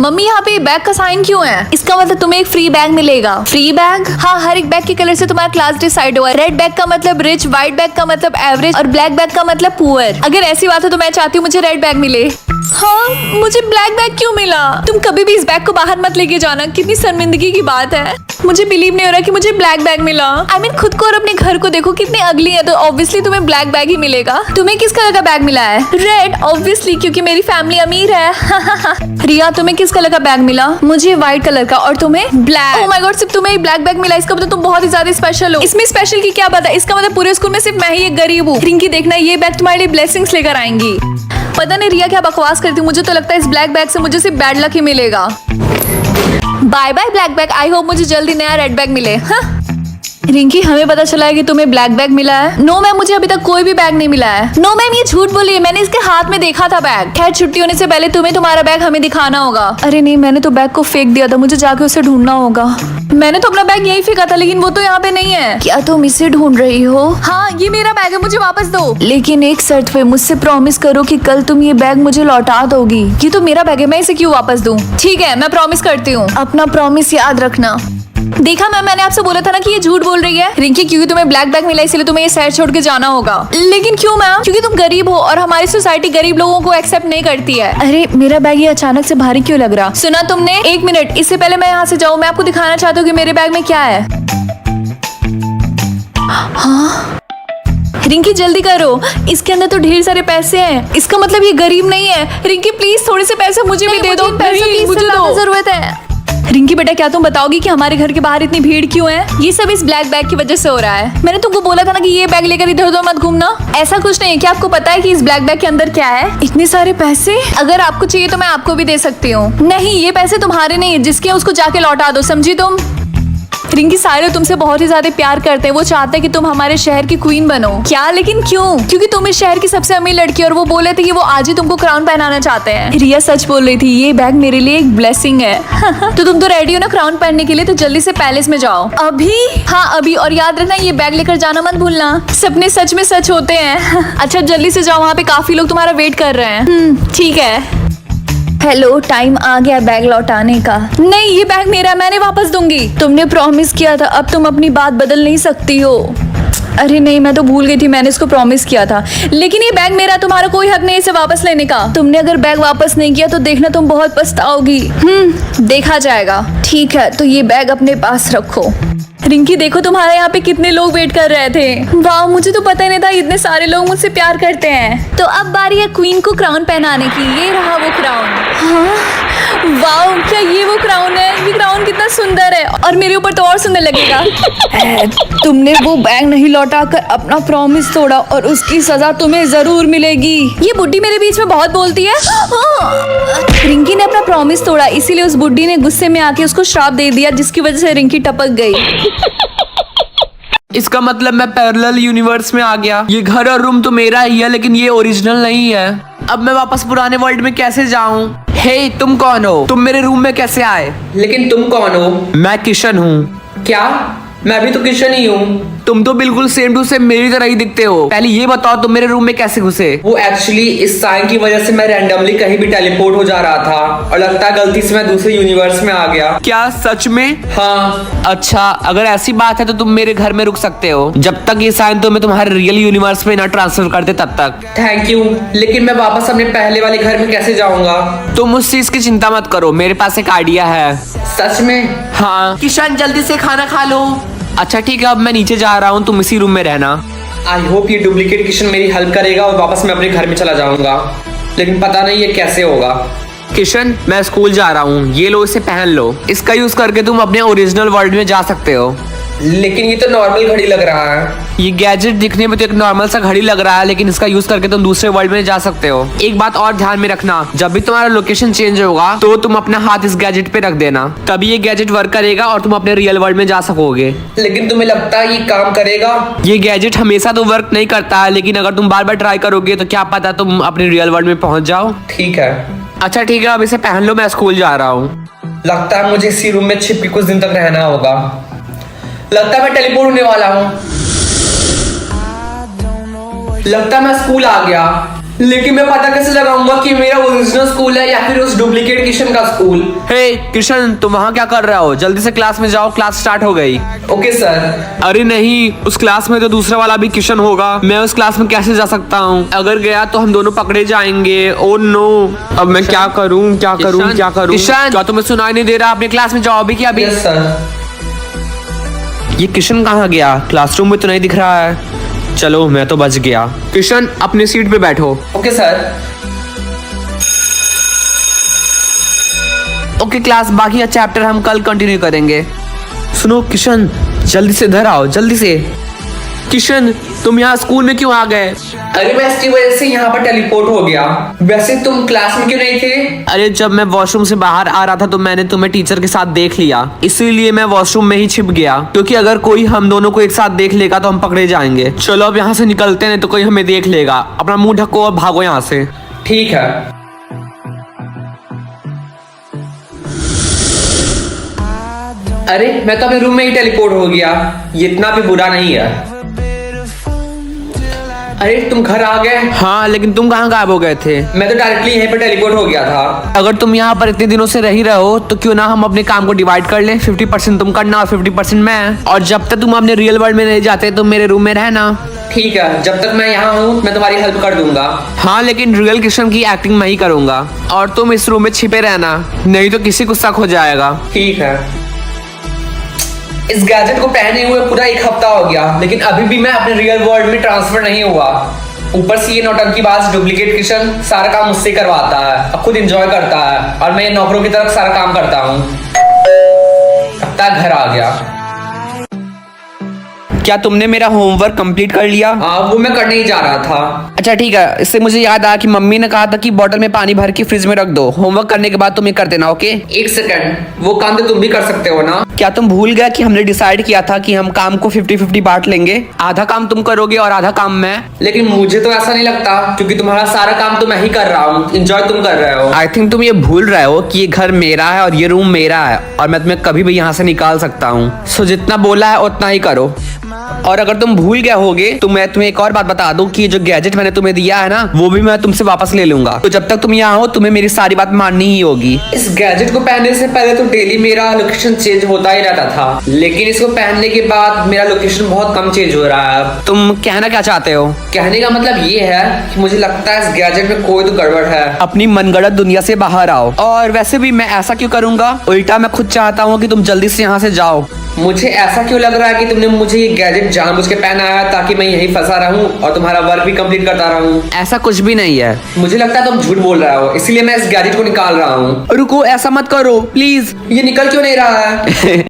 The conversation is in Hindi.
मम्मी यहाँ पे बैग का साइन क्यों है? इसका मतलब तुम्हें एक फ्री बैग मिलेगा। Free bag? हाँ, हर एक बैग के कलर से तुम्हारा क्लास डिसाइड हुआ है। रेड बैग का मतलब रिच, व्हाइट बैग का मतलब एवरेज और ब्लैक बैग का मतलब पुअर। अगर ऐसी बात है तो मैं चाहती हूँ मुझे रेड बैग मिले। हाँ, मुझे ब्लैक बैग क्यों मिला? तुम कभी भी इस बैग को बाहर मत लेके जाना। कितनी शर्मिंदगी की बात है। मुझे बिलीव नहीं हो रहा कि मुझे ब्लैक बैग मिला। I mean, खुद को और अपने घर को देखो कितने अगली है, तो ऑब्वियसली तुम्हें ब्लैक बैग ही मिलेगा। तुम्हें किस कलर का बैग मिला है? रेड, ऑब्वियसली, क्योंकि मेरी फैमिली अमीर है। रिया, तुम्हें किस कलर का बैग मिला? मुझे व्हाइट कलर का। और तुम्हें? ब्लैक। ओह माय गॉड, सिर्फ तुम्हें ब्लैक बैग मिला, इसका मतलब तुम बहुत ही ज्यादा स्पेशल हो। इसमें स्पेशल की क्या बात है? इसका मतलब पूरे स्कूल में सिर्फ मैं ही एक गरीब हूँ। रिंकी, देखना ये बैग तुम्हारे लिए ब्लेसिंग्स लेकर आएंगी। पता नहीं रिया क्या बकवास करती हूँ, मुझे तो लगता है इस ब्लैक बैग से मुझे सिर्फ बैड लक ही मिलेगा। Bye bye black bag, I hope मुझे जल्दी नया रेड बैग मिले। रिंकी, हमें पता चला है कि तुम्हें ब्लैक बैग मिला है। नो मैम, मुझे अभी तक कोई भी बैग नहीं मिला है। नो मैम, ये झूठ बोली है, मैंने इसके हाथ में देखा था बैग। खैर, छुट्टी होने से पहले तुम्हें तुम्हारा बैग हमें दिखाना होगा। अरे नहीं, मैंने तो बैग को फेंक दिया था, मुझे जाके उसे ढूंढना होगा। मैंने तो अपना बैग यही फेंका था, लेकिन वो तो यहाँ पे नहीं है। क्या तुम इसे ढूंढ रही हो? हाँ, ये मेरा बैग है, मुझे वापस दो। लेकिन एक शर्त पे, मुझसे प्रॉमिस करो कि कल तुम ये बैग मुझे लौटा दोगी। ये तो मेरा बैग है, मैं इसे क्यों वापस दूं? ठीक है, मैं प्रॉमिस करती हूँ। अपना प्रॉमिस याद रखना। देखा मैम, मैंने आपसे बोला था ना कि ये झूठ बोल रही है। रिंकी, क्योंकि तुम्हें ब्लैक बैग मिला इसलिए तुम्हें ये शहर छोड़ के जाना होगा। लेकिन क्यों मैम? क्योंकि तुम गरीब हो और हमारी सोसाइटी गरीब लोगों को एक्सेप्ट नहीं करती है। अरे, मेरा बैग ये अचानक से भारी क्यों लग रहा? सुना तुमने? एक मिनट, इससे पहले मैं यहाँ से जाऊँ, मैं आपको दिखाना चाहता हूँ कि मेरे बैग में क्या है। हाँ रिंकी, जल्दी करो, इसके अंदर तो ढेर सारे पैसे हैं। इसका मतलब ये गरीब नहीं है। रिंकी प्लीज, थोड़े से पैसे मुझे भी दे दो। पैसों की मुझे जरूरत है। रिंकी बेटा, क्या तुम बताओगी कि हमारे घर के बाहर इतनी भीड़ क्यों है? ये सब इस ब्लैक बैग की वजह से हो रहा है। मैंने तुमको बोला था ना कि ये बैग लेकर इधर उधर मत घूमना। ऐसा कुछ नहीं है। क्या आपको पता है कि इस ब्लैक बैग के अंदर क्या है? इतने सारे पैसे। अगर आपको चाहिए तो मैं आपको भी दे सकती हूँ। नहीं, ये पैसे तुम्हारे नहीं है, जिसके उसको जाके लौटा दो, समझी तुम? रिंकी, सारे तुमसे बहुत ही ज्यादा प्यार करते हैं। वो चाहते हैं कि तुम हमारे शहर की क्वीन बनो। क्या? लेकिन क्यों? क्योंकि तुम इस शहर की सबसे अमीर लड़की, और वो बोले थे कि वो आज ही तुमको क्राउन पहनाना चाहते हैं। रिया सच बोल रही थी, ये बैग मेरे लिए एक ब्लेसिंग है। तो तुम तो रेडी हो ना क्राउन पहनने के लिए? तो जल्दी से पैलेस में जाओ। अभी? हाँ अभी। और याद रखना, ये बैग लेकर जाना मत भूलना। सपने सच में सच होते हैं। अच्छा, जल्दी से जाओ, वहाँ पे काफी लोग तुम्हारा वेट कर रहे हैं। ठीक है। हेलो, टाइम आ गया बैग लौटाने का। नहीं, ये बैग मेरा, मैंने वापस दूंगी। तुमने प्रॉमिस किया था, अब तुम अपनी बात बदल नहीं सकती हो। अरे नहीं, मैं तो भूल गई थी, मैंने इसको प्रॉमिस किया था। लेकिन ये बैग मेरा, तुम्हारा कोई हक नहीं इसे वापस लेने का। तुमने अगर बैग वापस नहीं किया तो देखना तुम बहुत पछताओगी। देखा जाएगा। ठीक है, तो ये बैग अपने पास रखो। रिंकी, देखो तुम्हारे यहाँ पे कितने लोग वेट कर रहे थे। वाह, मुझे तो पता ही नहीं था इतने सारे लोग मुझसे प्यार करते हैं। तो अब बारी है क्वीन को क्राउन पहनाने की। ये रहा वो क्राउन। हाँ, वाह, क्या ये वो क्राउन है? ये क्राउन कितना सुंदर है, और मेरे ऊपर तो और सुंदर लगेगा। तुमने वो बैग नहीं लौटाकर अपना प्रॉमिस तोड़ा, और उसकी सजा तुम्हें जरूर मिलेगी। ये बुड्ढी मेरे बीच में बहुत बोलती है। रिंकी ने अपना प्रॉमिस तोड़ा, इसीलिए उस बुड्ढी ने गुस्से में आके उसको श्राप दे दिया, जिसकी वजह से रिंकी टपक गई। इसका मतलब मैं पैरेलल यूनिवर्स में आ गया। ये घर और रूम तो मेरा ही है, लेकिन ये ओरिजिनल नहीं है। अब मैं वापस पुराने वर्ल्ड में कैसे जाऊं? हे, तुम कौन हो? तुम मेरे रूम में कैसे आए? लेकिन तुम कौन हो? मैं किशन हूँ। क्या? मैं भी तो किशन ही हूँ। तुम तो बिल्कुल सेम टू सेम मेरी तरह ही दिखते हो। पहले ये बताओ, तुम मेरे रूम में कैसे घुसे? वो एक्चुअली इस साइन की वजह से मैं रैंडमली कहीं भी टेलीपोर्ट हो जा रहा था, और लगता है गलती से मैं दूसरे यूनिवर्स में आ गया। क्या सच में? हाँ। अच्छा, अगर ऐसी बात है तो तुम मेरे घर में रुक सकते हो, जब तक ये साइन तुम्हें तुम्हारे रियल यूनिवर्स में ना ट्रांसफर करते तब तक। थैंक यू, लेकिन मैं वापस अपने पहले वाले घर में कैसे जाऊंगा? तुम उस चीज की चिंता मत करो, मेरे पास एक आइडिया है। सच में? हाँ। किशन, जल्दी से खाना खा लो। अच्छा ठीक है, अब मैं नीचे जा रहा हूँ, तुम इसी रूम में रहना। आई होप ये डुप्लीकेट किशन मेरी हेल्प करेगा और वापस मैं अपने घर में चला जाऊंगा, लेकिन पता नहीं ये कैसे होगा। किशन, मैं स्कूल जा रहा हूँ, ये लो, इसे पहन लो। इसका यूज करके तुम अपने ओरिजिनल वर्ल्ड में जा सकते हो। लेकिन ये तो नॉर्मल घड़ी लग रहा है। ये गैजेट दिखने में तो एक नॉर्मल सा घड़ी लग रहा है, लेकिन इसका यूज करके तुम दूसरे वर्ल्ड में जा सकते हो। एक बात और ध्यान में रखना, जब भी तुम्हारा लोकेशन चेंज होगा तो तुम अपना हाथ इस गैजेट पे रख देना, तभी ये गैजेट वर्क करेगा और तुम अपने रियल वर्ल्ड में जा सकोगे। लेकिन तुम्हें लगता है ये काम करेगा? ये गैजेट हमेशा तो वर्क नहीं करता है, लेकिन अगर तुम बार बार ट्राई करोगे तो क्या पता तुम अपने रियल वर्ल्ड में पहुंच जाओ। ठीक है। अच्छा ठीक है, अब इसे पहन लो, मैं स्कूल जा रहा हूँ। लगता है मुझे इसी रूम में छिप के कुछ दिन तक रहना होगा। लगता है मैं टेलीपोर्ट होने वाला हूँ। लगता है मैं स्कूल आ गया। लेकिन मैं पता कैसे लगाऊंगा कि मेरा ओरिजिनल स्कूल है या फिर उस डुप्लीकेट किशन का स्कूल? हे किशन, तुम वहाँ क्या कर रहे हो? जल्दी से क्लास में जाओ, क्लास स्टार्ट हो गई। Okay sir. अरे नहीं, उस क्लास में तो दूसरा वाला भी किशन होगा। मैं उस क्लास में कैसे जा सकता हूँ? अगर गया तो हम दोनों पकड़े जाएंगे। ओ नो, अब मैं क्या करूँ क्या करूँ क्या करूँ? किशन, क्या तुम्हें सुनाई नहीं दे रहा? अपने क्लास में जाओ अभी क्या अभी। Yes sir. ये किशन कहाँ गया? क्लासरूम में तो नहीं दिख रहा है। चलो मैं तो बच गया। किशन, अपनी सीट पे बैठो। Okay sir. ओके क्लास, बाकी का चैप्टर हम कल कंटिन्यू करेंगे। सुनो किशन, जल्दी से इधर आओ, जल्दी से। किशन, तुम यहाँ स्कूल में क्यों आ गए? अरे मैं इसकी वजह से यहाँ पर टेलीपोर्ट हो गया। वैसे तुम क्लास में क्यों नहीं थे? अरे जब मैं वॉशरूम से बाहर आ रहा था तो मैंने तुम्हें टीचर के साथ देख लिया, इसीलिए मैं वॉशरूम में ही छिप गया, क्योंकि अगर कोई हम दोनों को एक साथ देख लेगा तो हम पकड़े जाएंगे। चलो अब यहाँ से निकलते हैं, तो कोई हमें देख लेगा। अपना मुंह ढको और भागो यहाँ से। ठीक है। अरे मैं तो अपने रूम में ही टेलीपोर्ट हो गया। ये इतना भी बुरा नहीं है। अरे तुम घर आ गए? हाँ, लेकिन तुम कहाँ गायब हो गए थे? मैं तो डायरेक्टली यहीं पे टेलीपोर्ट हो गया था। अगर तुम यहाँ पर इतने दिनों से रह ही रहे हो तो क्यों ना हम अपने काम को डिवाइड कर लें। 50% तुम करना और 50% मैं। और जब तक तुम अपने रियल वर्ल्ड में नहीं जाते तो मेरे रूम में रहना। ठीक है, जब तक मैं यहाँ हूँ मैं तुम्हारी हेल्प कर दूंगा। हाँ, लेकिन रियल किशन की एक्टिंग मैं ही करूंगा और तुम इस रूम में छिपे रहना, नहीं तो किसी को शक हो जाएगा। ठीक है। इस गैजेट को पहने हुए पूरा 1 हफ्ता हो गया, लेकिन अभी भी मैं अपने रियल वर्ल्ड में ट्रांसफर नहीं हुआ। ऊपर से ये नौटंकीबाज डुप्लीकेट किशन सारा काम मुझसे करवाता है, खुद एंजॉय करता है, और मैं नौकरों की तरफ सारा काम करता हूँ। अब तक घर आ गया। क्या तुमने मेरा होमवर्क कंप्लीट कर लिया? हाँ, वो मैं करने ही जा रहा था। अच्छा ठीक है, इससे मुझे याद आया कि मम्मी ने कहा था कि बोतल में पानी भर के फ्रिज में रख दो। होमवर्क करने के बाद तुम ये कर देना, ओके? 1 सेकंड, वो काम तो तुम भी कर सकते हो ना? क्या तुम भूल गया कि हमने डिसाइड किया था कि हम काम को 50-50 बांट लेंगे? आधा काम तुम करोगे और आधा काम मैं। लेकिन मुझे तो ऐसा नहीं लगता, क्योंकि तुम्हारा सारा काम तो मैं ही कर रहा हूँ। एंजॉय तुम कर रहे हो। आई थिंक तुम ये भूल रहे हो कि ये घर मेरा है और ये रूम मेरा है, और मैं तुम्हें कभी भी यहाँ से निकाल सकता हूँ। सो जितना बोला है उतना ही करो। और अगर तुम भूल गए होगे तो मैं तुम्हें एक और बात बता दूं कि जो गैजेट मैंने तुम्हें दिया है ना, वो भी मैं तुमसे वापस ले लूंगा। तो जब तक तुम यहाँ हो तुम्हें मेरी सारी बात माननी ही होगी। इस गैजेट को पहनने से पहले तो डेली मेरा लोकेशन चेंज होता ही रहता था, लेकिन इसको पहनने के बाद मेरा लोकेशन बहुत कम चेंज हो रहा है। तुम कहना क्या चाहते हो? कहने का मतलब ये है कि मुझे लगता है इस गैजेट में कोई तो गड़बड़ है। अपनी मनगढ़ंत दुनिया से बाहर आओ। और वैसे भी मैं ऐसा क्यों करूंगा? उल्टा मैं खुद चाहता हूँ कि तुम जल्दी से यहाँ से जाओ। मुझे ऐसा क्यों लग रहा है कि तुमने मुझे ये गैजेट जानबूझ के पहनाया है ताकि मैं यहीं फंसा रहूं और तुम्हारा वर्क भी कंप्लीट करता रहूं? ऐसा कुछ भी नहीं है। मुझे लगता है तुम झूठ बोल रहे हो, इसलिए मैं इस गैजेट को निकाल रहा हूँ। रुको, ऐसा मत करो प्लीज। ये निकल क्यों नहीं रहा है?